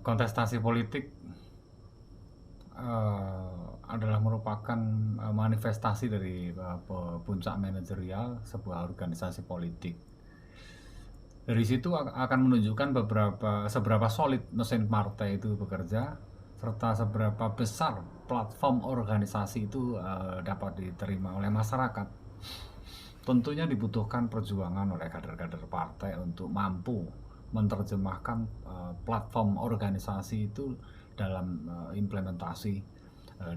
Kontestasi politik adalah merupakan manifestasi dari puncak manajerial sebuah organisasi politik. Dari situ akan menunjukkan seberapa solid mesin partai itu bekerja, serta seberapa besar platform organisasi itu dapat diterima oleh masyarakat. Tentunya dibutuhkan perjuangan oleh kader-kader partai untuk mampu menerjemahkan platform organisasi itu dalam implementasi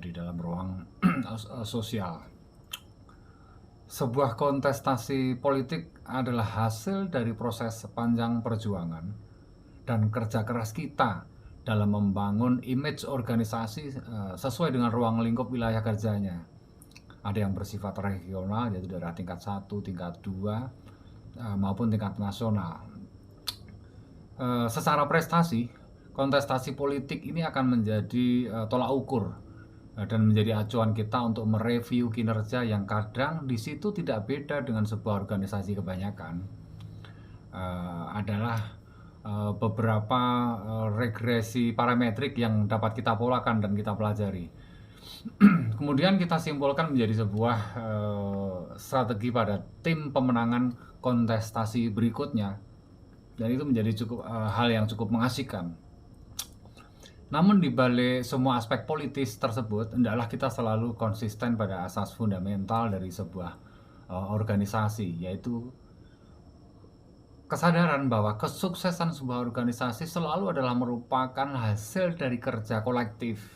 di dalam ruang sosial. Sebuah kontestasi politik adalah hasil dari proses panjang perjuangan dan kerja keras kita dalam membangun image organisasi sesuai dengan ruang lingkup wilayah kerjanya. Ada yang bersifat regional, yaitu dari tingkat 1, tingkat 2, maupun tingkat nasional. Secara prestasi, kontestasi politik ini akan menjadi tolak ukur dan menjadi acuan kita untuk mereview kinerja yang kadang di situ tidak beda dengan sebuah organisasi kebanyakan. Adalah beberapa regresi parametrik yang dapat kita polakan dan kita pelajari. Kemudian kita simpulkan menjadi sebuah strategi pada tim pemenangan kontestasi berikutnya, dan itu menjadi hal yang cukup mengasihkan. Namun di balik semua aspek politis tersebut, hendaklah kita selalu konsisten pada asas fundamental dari sebuah organisasi, yaitu kesadaran bahwa kesuksesan sebuah organisasi selalu adalah merupakan hasil dari kerja kolektif.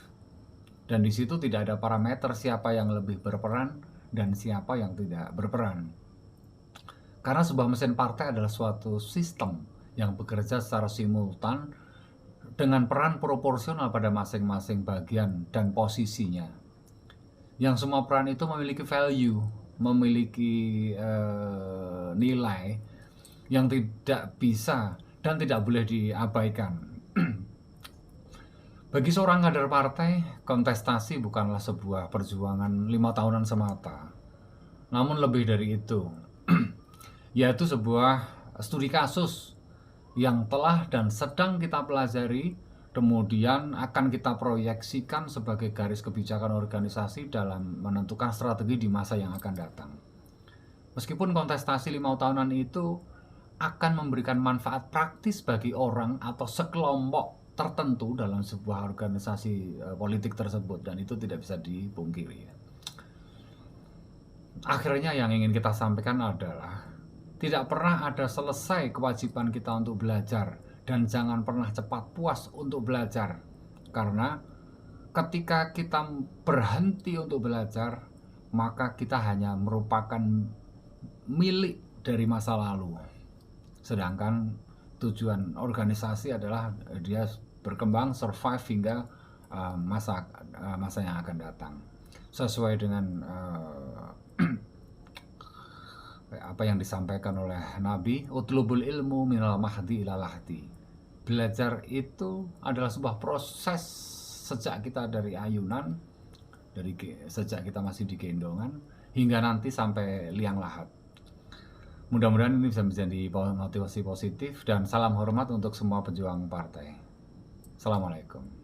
Dan di situ tidak ada parameter siapa yang lebih berperan dan siapa yang tidak berperan. Karena sebuah mesin partai adalah suatu sistem yang bekerja secara simultan dengan peran proporsional pada masing-masing bagian dan posisinya. Yang semua peran itu memiliki value, memiliki nilai yang tidak bisa dan tidak boleh diabaikan. Bagi seorang kader partai, kontestasi bukanlah sebuah perjuangan 5 tahunan semata, namun lebih dari itu, yaitu sebuah studi kasus yang telah dan sedang kita pelajari, kemudian akan kita proyeksikan sebagai garis kebijakan organisasi dalam menentukan strategi di masa yang akan datang. Meskipun kontestasi 5 tahunan itu akan memberikan manfaat praktis bagi orang atau sekelompok tertentu dalam sebuah organisasi politik tersebut, dan itu tidak bisa dipungkiri. Akhirnya yang ingin kita sampaikan adalah tidak pernah ada selesai kewajiban kita untuk belajar, dan jangan pernah cepat puas untuk belajar, karena ketika kita berhenti untuk belajar, maka kita hanya merupakan milik dari masa lalu. Sedangkan tujuan organisasi adalah dia berkembang, survive hingga masa yang akan datang. Sesuai dengan apa yang disampaikan oleh Nabi, utlubul ilmu minal mahdi ilal lahdi. Belajar itu adalah sebuah proses sejak kita dari ayunan, sejak kita masih di gendongan, hingga nanti sampai liang lahat. Mudah-mudahan ini bisa menjadi motivasi positif, dan salam hormat untuk semua pejuang partai. Assalamualaikum.